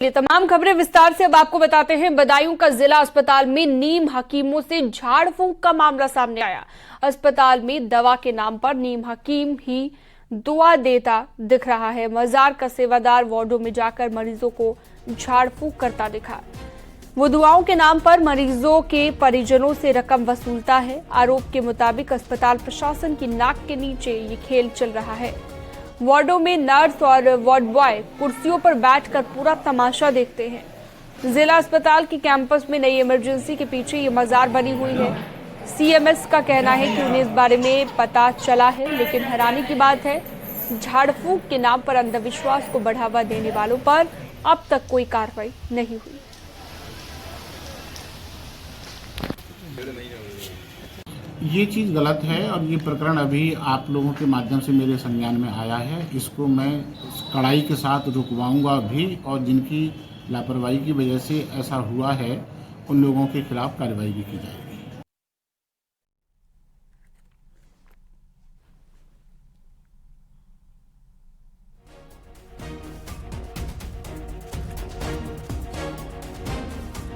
ये तमाम खबरें विस्तार से अब आपको बताते हैं। बदायूं का जिला अस्पताल में नीम हकीमों से झाड़ फूंक का मामला सामने आया। अस्पताल में दवा के नाम पर नीम हकीम ही दुआ देता दिख रहा है। मजार का सेवादार वार्डों में जाकर मरीजों को झाड़ फूंक करता दिखा। वो दुआओं के नाम पर मरीजों के परिजनों से रकम वसूलता है। आरोप के मुताबिक अस्पताल प्रशासन की नाक के नीचे ये खेल चल रहा है। वार्डों में नर्स और वार्ड बॉय कुर्सियों पर बैठकर पूरा तमाशा देखते हैं। जिला अस्पताल के कैंपस में नई इमरजेंसी के पीछे ये मजार बनी हुई है। सीएमएस का कहना है कि उन्हें इस बारे में पता चला है, लेकिन हैरानी की बात है झाड़ फूंक के नाम पर अंधविश्वास को बढ़ावा देने वालों पर अब तक कोई कार्रवाई नहीं हुई। ये चीज़ गलत है और ये प्रकरण अभी आप लोगों के माध्यम से मेरे संज्ञान में आया है। इसको मैं कड़ाई के साथ रुकवाऊंगा भी और जिनकी लापरवाही की वजह से ऐसा हुआ है उन लोगों के खिलाफ कार्रवाई भी की जाएगी।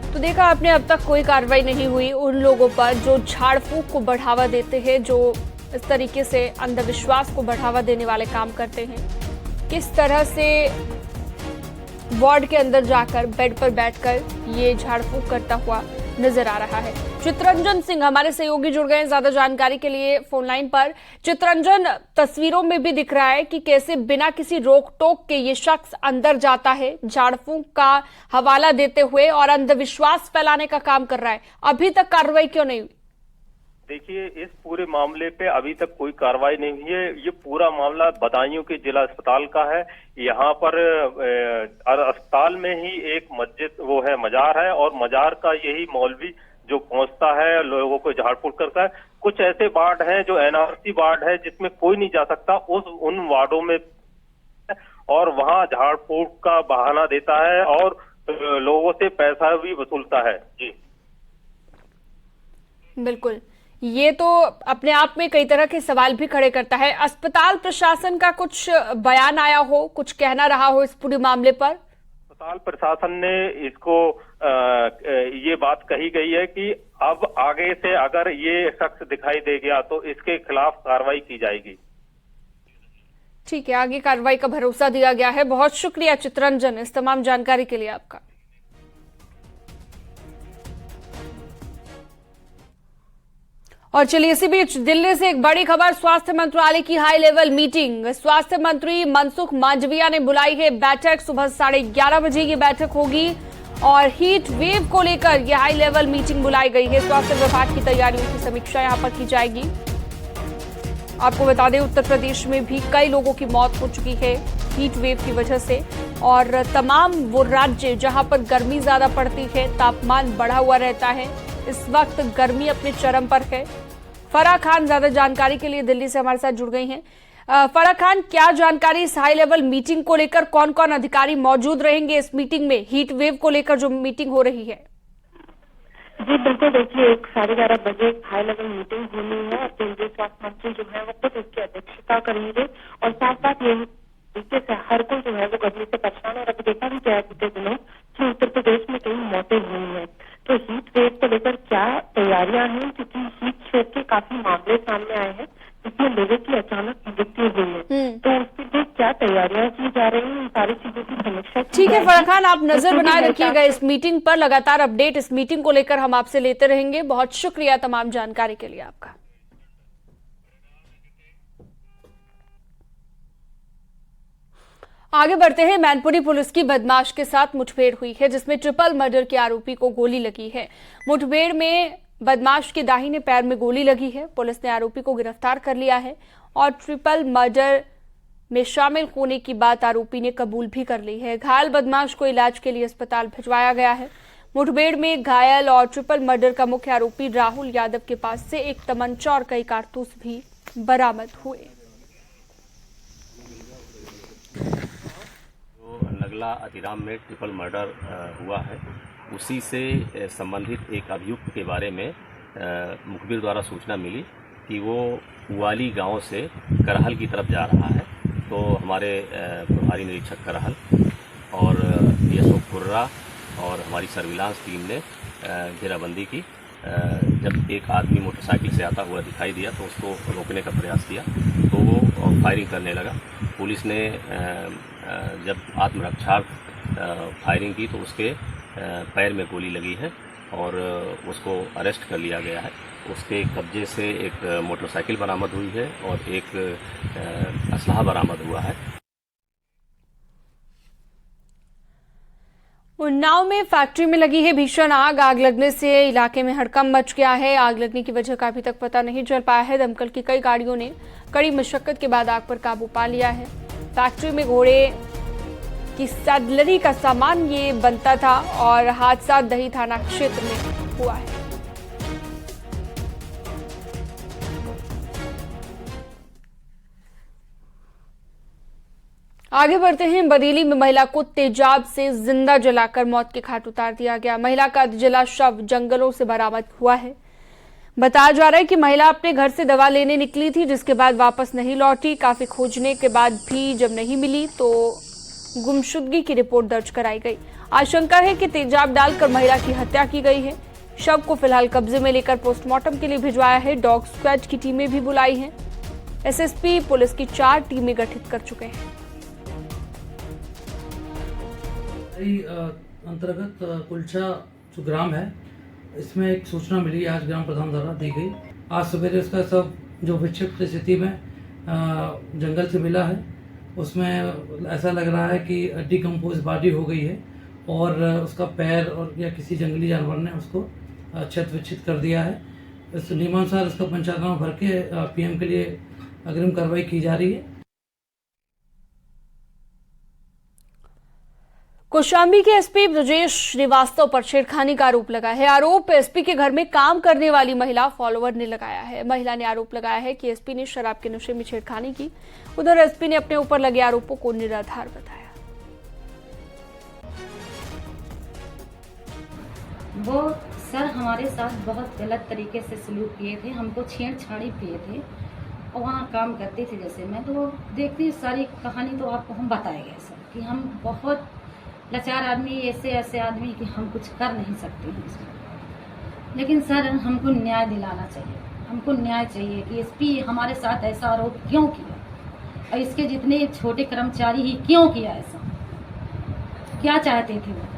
तो देखा आपने, अब तक कोई कार्रवाई नहीं हुई उन लोगों पर जो झाड़ फूंक को बढ़ावा देते हैं, जो इस तरीके से अंधविश्वास को बढ़ावा देने वाले काम करते हैं। किस तरह से वार्ड के अंदर जाकर बेड पर बैठकर ये झाड़ फूंक करता हुआ नजर आ रहा है। चित्रंजन सिंह हमारे सहयोगी जुड़ गए हैं ज्यादा जानकारी के लिए फोन लाइन पर। चित्रंजन, तस्वीरों में भी दिख रहा है कि कैसे बिना किसी रोक टोक के ये शख्स अंदर जाता है, झाड़ फूंक का हवाला देते हुए और अंधविश्वास फैलाने का काम कर रहा है। अभी तक कार्रवाई क्यों नहीं हुई? देखिए, इस पूरे मामले पे अभी तक कोई कार्रवाई नहीं हुई है। ये पूरा मामला बदायूं के जिला अस्पताल का है। यहाँ पर अस्पताल में ही एक मस्जिद मजार है और मजार का यही मौलवी जो पहुंचता है, लोगों को झाड़ फूंक करता है। कुछ ऐसे वार्ड हैं जो एनआरसी वार्ड है जिसमें कोई नहीं जा सकता, उन वार्डों में और वहां झाड़ फूंक का बहाना देता है और लोगों से पैसा भी वसूलता है। जी बिल्कुल, ये तो अपने आप में कई तरह के सवाल भी खड़े करता है। अस्पताल प्रशासन का कुछ बयान आया हो, कुछ कहना रहा हो इस पूरे मामले पर? अस्पताल प्रशासन ने इसको ये बात कही गई है कि अब आगे से अगर ये शख्स दिखाई दे गया तो इसके खिलाफ कार्रवाई की जाएगी। ठीक है, आगे कार्रवाई का भरोसा दिया गया है। बहुत शुक्रिया चित्रंजन इस तमाम जानकारी के लिए आपका। और चलिए इसी बीच दिल्ली से एक बड़ी खबर, स्वास्थ्य मंत्रालय की हाई लेवल मीटिंग। स्वास्थ्य मंत्री मनसुख मांडविया ने बुलाई है बैठक। सुबह 11:30 बजे ये बैठक होगी और हीट वेव को लेकर यह हाई लेवल मीटिंग बुलाई गई है। स्वास्थ्य विभाग की तैयारियों की समीक्षा यहां पर की जाएगी। आपको बता दें, उत्तर प्रदेश में भी कई लोगों की मौत हो चुकी है हीट वेव की वजह से, और तमाम वो राज्य जहां पर गर्मी ज्यादा पड़ती है, तापमान बढ़ा हुआ रहता है, इस वक्त गर्मी अपने चरम पर है। फराह खान ज्यादा जानकारी के लिए दिल्ली से हमारे साथ जुड़ गई हैं। फराह खान, क्या जानकारी इस हाई लेवल मीटिंग को लेकर, कौन कौन अधिकारी मौजूद रहेंगे इस मीटिंग में, हीट वेव को लेकर जो मीटिंग हो रही है? जी बिल्कुल, देखिए 11:30 बजे हाई लेवल मीटिंग होनी है और केंद्रीय स्वास्थ्य मंत्री जो है वो खुद उसकी अध्यक्षता करेंगे और साथ साथ ये तरीके से हर कोई जो है वो गर्मी से परेशान। और अभी देखा भी गया बीते दिनों कि उत्तर प्रदेश में कई मौतें हुई हैं, तो हीट वेव को लेकर क्या तैयारियां हैं, क्योंकि हीट वेव के काफी मामले सामने आए हैं जिसमें लोगों की अचानक मृत्यु हुई है, तो उसके लिए क्या तैयारियां की जा रही हैं, इन सारी चीजों की समीक्षा। ठीक है फराह खान, आप नजर बनाए रखिएगा इस मीटिंग पर, लगातार अपडेट इस मीटिंग को लेकर हम आपसे लेते रहेंगे। बहुत शुक्रिया तमाम जानकारी के लिए आपका। आगे बढ़ते हैं। मैनपुरी पुलिस की बदमाश के साथ मुठभेड़ हुई है जिसमें ट्रिपल मर्डर के आरोपी को गोली लगी है। मुठभेड़ में बदमाश के दाहिने पैर में गोली लगी है। पुलिस ने आरोपी को गिरफ्तार कर लिया है और ट्रिपल मर्डर में शामिल होने की बात आरोपी ने कबूल भी कर ली है। घायल बदमाश को इलाज के लिए अस्पताल भिजवाया गया है। मुठभेड़ में घायल और ट्रिपल मर्डर का मुख्य आरोपी राहुल यादव के पास से एक तमंचा और कई कारतूस भी बरामद हुए। नगला अतिराम में ट्रिपल मर्डर हुआ है, उसी से संबंधित एक अभियुक्त के बारे में मुखबिर द्वारा सूचना मिली कि वो उवाली गांव से करहल की तरफ जा रहा है। तो हमारे प्रभारी निरीक्षक करहल और डीएसओ कुर्रा और हमारी सर्विलांस टीम ने घेराबंदी की। जब एक आदमी मोटरसाइकिल से आता हुआ दिखाई दिया तो उसको रोकने का प्रयास किया तो वो फायरिंग करने लगा। पुलिस ने जब आत्मरक्षार्थ फायरिंग की तो उसके पैर में गोली लगी है और उसको अरेस्ट कर लिया गया है। उसके कब्जे से एक मोटरसाइकिल बरामद हुई है और एक असलहा बरामद हुआ है। उन्नाव में फैक्ट्री में लगी है भीषण आग। आग लगने से इलाके में हड़कंप मच गया है। आग लगने की वजह का अभी तक पता नहीं चल पाया है। दमकल की कई गाड़ियों ने कड़ी मशक्कत के बाद आग पर काबू पा लिया है। फैक्ट्री में घोड़े की सैडलरी का सामान ये बनता था और हादसा दही थाना क्षेत्र में हुआ है। आगे बढ़ते हैं। बरेली में महिला को तेजाब से जिंदा जलाकर मौत के घाट उतार दिया गया। महिला का जला शव जंगलों से बरामद हुआ है। बताया जा रहा है कि महिला अपने घर से दवा लेने निकली थी, जिसके बाद वापस नहीं लौटी। काफी खोजने के बाद भी जब नहीं मिली तो गुमशुदगी की रिपोर्ट दर्ज कराई गई। आशंका है कि तेजाब डालकर महिला की हत्या की गई है। शव को फिलहाल कब्जे में लेकर पोस्टमार्टम के लिए भिजवाया है। डॉग स्क्वाड की टीमें भी बुलाई हैं। एसएसपी पुलिस की 4 टीमें गठित कर चुके हैं। अंतर्गत कुलचा जो ग्राम है, इसमें एक सूचना मिली, आज ग्राम प्रधान द्वारा दी गई। आज सवेरे उसका सब जो विक्षिप्त स्थिति में जंगल से मिला है, उसमें ऐसा लग रहा है कि डिकम्पोज बॉडी हो गई है और उसका पैर और या किसी जंगली जानवर ने उसको क्षत विक्षित कर दिया है। इस नियमानुसार उसका पंचनामा भर के पीएम के लिए अग्रिम कार्रवाई की जा रही है। कौशाम्बी के एसपी ब्रजेश श्रीवास्तव पर छेड़खानी का आरोप लगा है। आरोप एसपी के घर में काम करने वाली महिला फॉलोवर ने लगाया है। महिला ने आरोप लगाया है कि एसपी ने शराब के नशे में छेड़खानी की। उधर एसपी ने अपने ऊपर लगे आरोपों को निराधार बताया। वो सर हमारे साथ बहुत गलत तरीके से सलूक किए थे, हमको छेड़छाड़ी किए थे और वहाँ काम करते थे। जैसे मैं तो देखती सारी कहानी तो आपको हम बताएंगे सर कि हम बहुत लाचार आदमी, ऐसे आदमी कि हम कुछ कर नहीं सकते हैं इसमें। लेकिन सर हमको न्याय दिलाना चाहिए, हमको न्याय चाहिए कि एसपी हमारे साथ ऐसा आरोप क्यों किया और इसके जितने छोटे कर्मचारी ही क्यों किया ऐसा, क्या चाहते थे वो।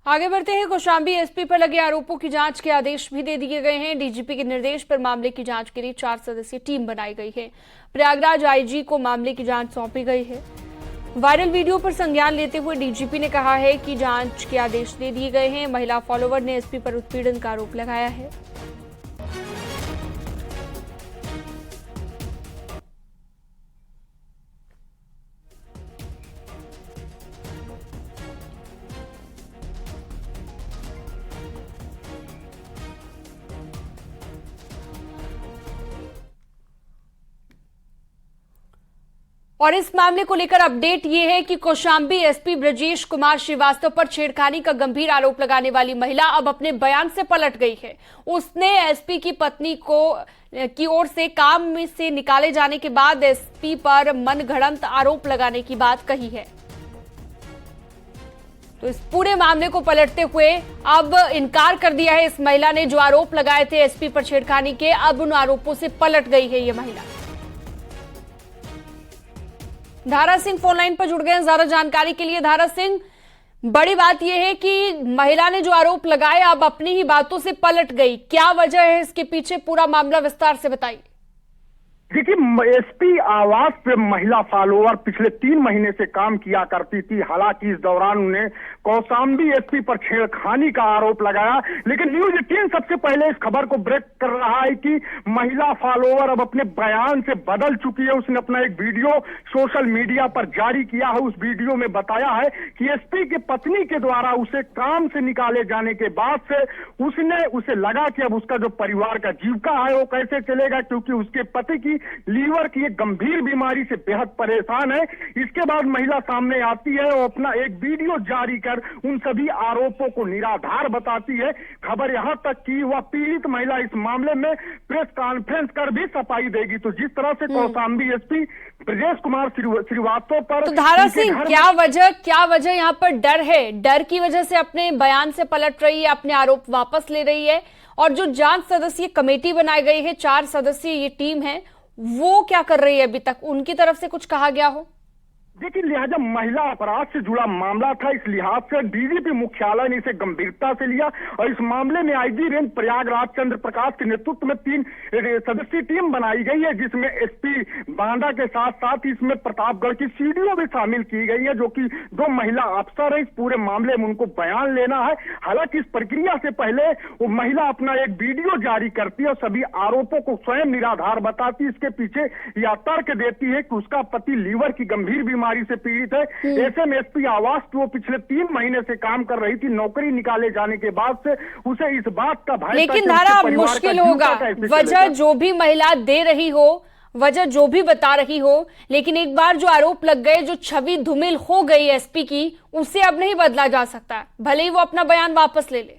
आगे बढ़ते हैं। कौशाम्बी एसपी पर लगे आरोपों की जांच के आदेश भी दे दिए गए हैं। डीजीपी के निर्देश पर मामले की जांच के लिए 4 सदस्यीय टीम बनाई गई है। प्रयागराज आईजी को मामले की जांच सौंपी गई है। वायरल वीडियो पर संज्ञान लेते हुए डीजीपी ने कहा है कि जांच के आदेश दे दिए गए हैं। महिला फॉलोवर ने एसपी पर उत्पीड़न का आरोप लगाया है। और इस मामले को लेकर अपडेट ये है कि कौशाम्बी एसपी ब्रजेश कुमार श्रीवास्तव पर छेड़खानी का गंभीर आरोप लगाने वाली महिला अब अपने बयान से पलट गई है। उसने एसपी की पत्नी की ओर से काम में से निकाले जाने के बाद एसपी पर मनगढ़ंत आरोप लगाने की बात कही है। तो इस पूरे मामले को पलटते हुए अब इनकार कर दिया है इस महिला ने। जो आरोप लगाए थे एसपी पर छेड़खानी के, अब उन आरोपों से पलट गई है ये महिला। धारा सिंह फोनलाइन पर जुड़ गए हैं ज्यादा जानकारी के लिए। धारा सिंह, बड़ी बात यह है कि महिला ने जो आरोप लगाए अब अपनी ही बातों से पलट गई, क्या वजह है इसके पीछे? पूरा मामला विस्तार से बताइए। देखिए, एसपी आवास पे महिला फॉलोवर पिछले 3 महीने से काम किया करती थी। हालांकि इस दौरान उन्हें कौशाम्बी एसपी पर छेड़खानी का आरोप लगाया। लेकिन न्यूज 18 सबसे पहले इस खबर को ब्रेक कर रहा है कि महिला फॉलोवर अब अपने बयान से बदल चुकी है। उसने अपना एक वीडियो सोशल मीडिया पर जारी किया है। उस वीडियो में बताया है कि एसपी के पत्नी के द्वारा उसे काम से निकाले जाने के बाद से उसे लगा कि अब उसका जो परिवार का जीविका है वो कैसे चलेगा, क्योंकि उसके पति की लीवर की एक गंभीर बीमारी से बेहद परेशान है। इसके बाद महिला सामने आती है और अपना एक वीडियो जारी कर उन सभी आरोपों को निराधार बताती है। खबर यहां तक कि वह पीड़ित महिला इस मामले में प्रेस कॉन्फ्रेंस कर भी सफाई देगी। तो जिस तरह से कौशाम्बी एसपी ब्रजेश कुमार श्रीवास्तव पर तो धारा सिंह, क्या वजह यहाँ पर डर है? डर की वजह से अपने बयान से पलट रही है, अपने आरोप वापस ले रही है, और जो जांच सदस्यीय कमेटी बनाई गई है, 4 सदस्यीय ये टीम है, वो क्या कर रही है? अभी तक उनकी तरफ से कुछ कहा गया हो? देखिए, लिहाजा महिला अपराध से जुड़ा मामला था, इस लिहाज से डीजीपी मुख्यालय ने इसे गंभीरता से लिया और इस मामले में आईजी रेंज प्रयागराज चंद्र प्रकाश के नेतृत्व में 3 सदस्यीय टीम बनाई गई है, जिसमें एसपी बांदा के साथ साथ इसमें प्रतापगढ़ की सीडीओ भी शामिल की गई है, जो कि 2 महिला अफसर है। इस पूरे मामले में उनको बयान लेना है। हालांकि इस प्रक्रिया से पहले वो महिला अपना एक वीडियो जारी करती है और सभी आरोपों को स्वयं निराधार बताती है। इसके पीछे यह तर्क देती है कि उसका पति लीवर की गंभीर बीमारी से पीड़ित है। ऐसे में एसपी आवास वो पिछले 3 महीने से काम कर रही थी। नौकरी निकाले जाने के बाद से उसे इस बात का भय, लेकिन धारा मुश्किल होगा, वजह जो भी महिला दे रही हो, वजह जो भी बता रही हो, लेकिन एक बार जो आरोप लग गए, जो छवि धूमिल हो गई एसपी की, उसे अब नहीं बदला जा सकता, भले ही वो अपना बयान वापस ले ले।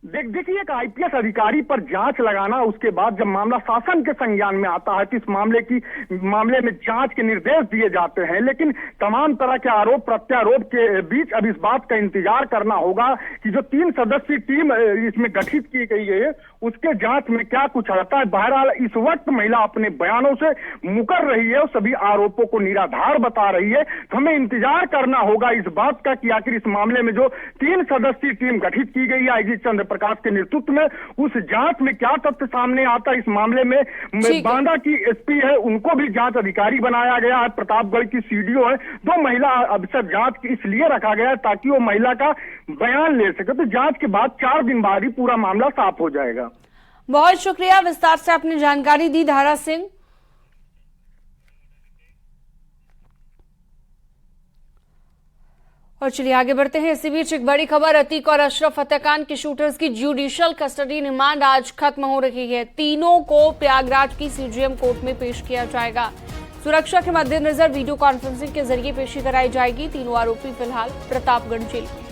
देखिए, एक आईपीएस अधिकारी पर जांच लगाना, उसके बाद जब मामला शासन के संज्ञान में आता है तो इस मामले में जांच के निर्देश दिए जाते हैं। लेकिन तमाम तरह के आरोप प्रत्यारोप के बीच अब इस बात का इंतजार करना होगा कि जो 3 सदस्यीय टीम इसमें गठित की गई है, उसके जांच में क्या कुछ आता है। बहरहाल इस वक्त महिला अपने बयानों से मुकर रही है और सभी आरोपों को निराधार बता रही है। तो हमें इंतजार करना होगा इस बात का कि आखिर इस मामले में जो 3 सदस्यीय टीम गठित की गई है आईजी चंद्र प्रकाश के नेतृत्व में, उस जांच में क्या तथ्य सामने आता है। इस मामले में बांदा की एसपी है, उनको भी जांच अधिकारी बनाया गया है, प्रतापगढ़ की सीडीओ है। 2 महिला अफसर जांच इसलिए रखा गया है ताकि वो महिला का बयान ले सके। तो जांच के बाद 4 दिन बाद ही पूरा मामला साफ हो जाएगा। बहुत शुक्रिया, विस्तार से आपने जानकारी दी धारा सिंह। और चलिए आगे बढ़ते हैं। इसी बीच एक बड़ी खबर, अतीक और अशरफ हत्याकांड के शूटर्स की जुडिशियल कस्टडी रिमांड आज खत्म हो रही है। तीनों को प्रयागराज की सीजेएम कोर्ट में पेश किया जाएगा। सुरक्षा के मद्देनजर वीडियो कॉन्फ्रेंसिंग के जरिए पेशी कराई जाएगी। तीनों आरोपी फिलहाल प्रतापगढ़ जेल में।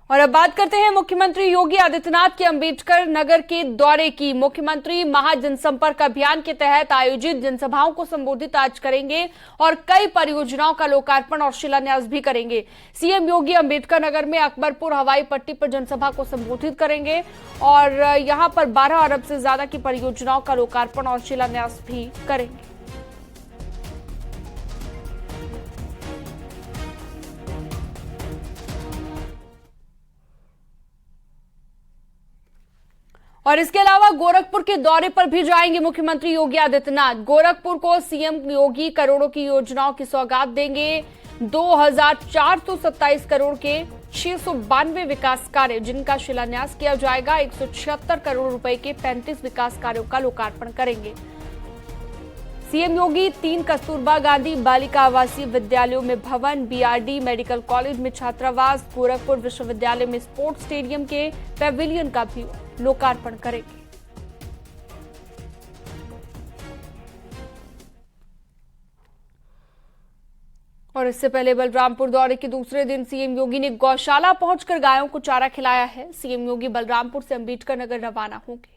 और अब बात करते हैं मुख्यमंत्री योगी आदित्यनाथ के अंबेडकर नगर के दौरे की। मुख्यमंत्री महाजनसंपर्क अभियान के तहत आयोजित जनसभाओं को संबोधित आज करेंगे और कई परियोजनाओं का लोकार्पण और शिलान्यास भी करेंगे। सीएम योगी अंबेडकर नगर में अकबरपुर हवाई पट्टी पर जनसभा को संबोधित करेंगे और यहां पर 12 अरब से ज्यादा की परियोजनाओं का लोकार्पण और शिलान्यास भी करेंगे। और इसके अलावा गोरखपुर के दौरे पर भी जाएंगे मुख्यमंत्री योगी आदित्यनाथ। गोरखपुर को सीएम योगी करोड़ों की योजनाओं की सौगात देंगे। 2427 करोड़ के 692 विकास कार्य जिनका शिलान्यास किया जाएगा। 176 करोड़ रुपए के 35 विकास कार्यों का लोकार्पण करेंगे। सीएम योगी 3 कस्तूरबा गांधी बालिका आवासीय विद्यालयों में भवन, बीआरडी मेडिकल कॉलेज में छात्रावास, गोरखपुर विश्वविद्यालय में स्पोर्ट्स स्टेडियम के पैविलियन का भी लोकार्पण करेंगे। और इससे पहले बलरामपुर दौरे के दूसरे दिन सीएम योगी ने गौशाला पहुंचकर गायों को चारा खिलाया है। सीएम योगी बलरामपुर से अंबेडकर नगर रवाना होंगे।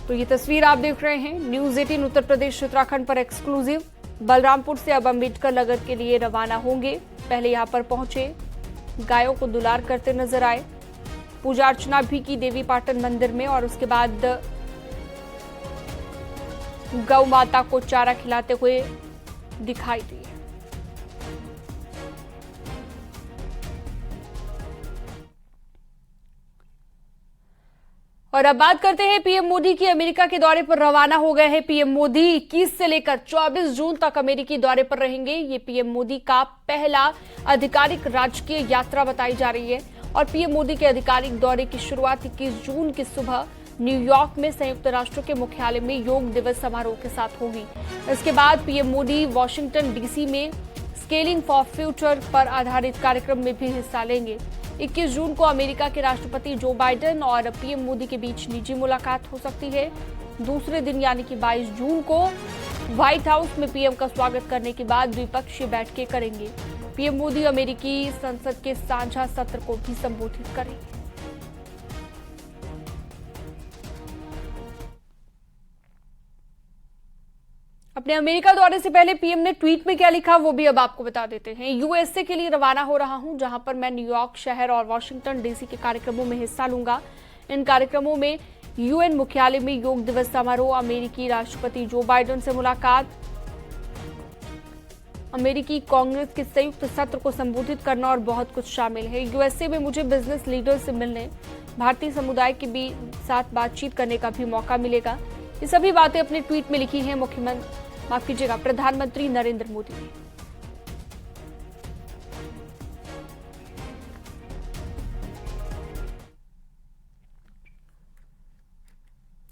तो ये तस्वीर आप देख रहे हैं न्यूज 18 उत्तर प्रदेश उत्तराखंड पर एक्सक्लूसिव। बलरामपुर से अब अंबेडकर नगर के लिए रवाना होंगे। पहले यहां पर पहुंचे, गायों को दुलार करते नजर आए, पूजा अर्चना भी की देवी पाटन मंदिर में और उसके बाद गौ माता को चारा खिलाते हुए दिखाई दिए। और अब बात करते हैं पीएम मोदी की। अमेरिका के दौरे पर रवाना हो गए हैं पीएम मोदी। 21 से लेकर 24 जून तक अमेरिकी दौरे पर रहेंगे। ये पीएम मोदी का पहला आधिकारिक राजकीय यात्रा बताई जा रही है और पीएम मोदी के आधिकारिक दौरे की शुरुआत 21 जून की सुबह न्यूयॉर्क में संयुक्त राष्ट्र के मुख्यालय में योग दिवस समारोह के साथ होगी। इसके बाद पीएम मोदी वॉशिंगटन डीसी में स्केलिंग फॉर फ्यूचर पर आधारित कार्यक्रम में भी हिस्सा लेंगे। 21 जून को अमेरिका के राष्ट्रपति जो बाइडेन और पीएम मोदी के बीच निजी मुलाकात हो सकती है। दूसरे दिन यानी कि 22 जून को व्हाइट हाउस में पीएम का स्वागत करने के बाद द्विपक्षीय बैठकें करेंगे। पीएम मोदी अमेरिकी संसद के साझा सत्र को भी संबोधित करेंगे। अपने अमेरिका दौरे से पहले पीएम ने ट्वीट में क्या लिखा वो भी अब आपको बता देते हैं। यूएसए के लिए रवाना हो रहा हूं, जहां पर मैं न्यूयॉर्क शहर और वॉशिंगटन डीसी के कार्यक्रमों में हिस्सा लूंगा। इन कार्यक्रमों में यूएन मुख्यालय में योग दिवस समारोह, अमेरिकी राष्ट्रपति जो बाइडेन से मुलाकात, अमेरिकी कांग्रेस के संयुक्त सत्र को संबोधित करना और बहुत कुछ शामिल है। यूएसए में मुझे बिजनेस लीडर से मिलने, भारतीय समुदाय के भी साथ बातचीत करने का भी मौका मिलेगा। ये सभी बातें अपने ट्वीट में लिखी हैं प्रधानमंत्री नरेंद्र मोदी ने।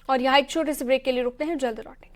और यहाँ एक छोटे से ब्रेक के लिए रुकते हैं, जल्द लौटें।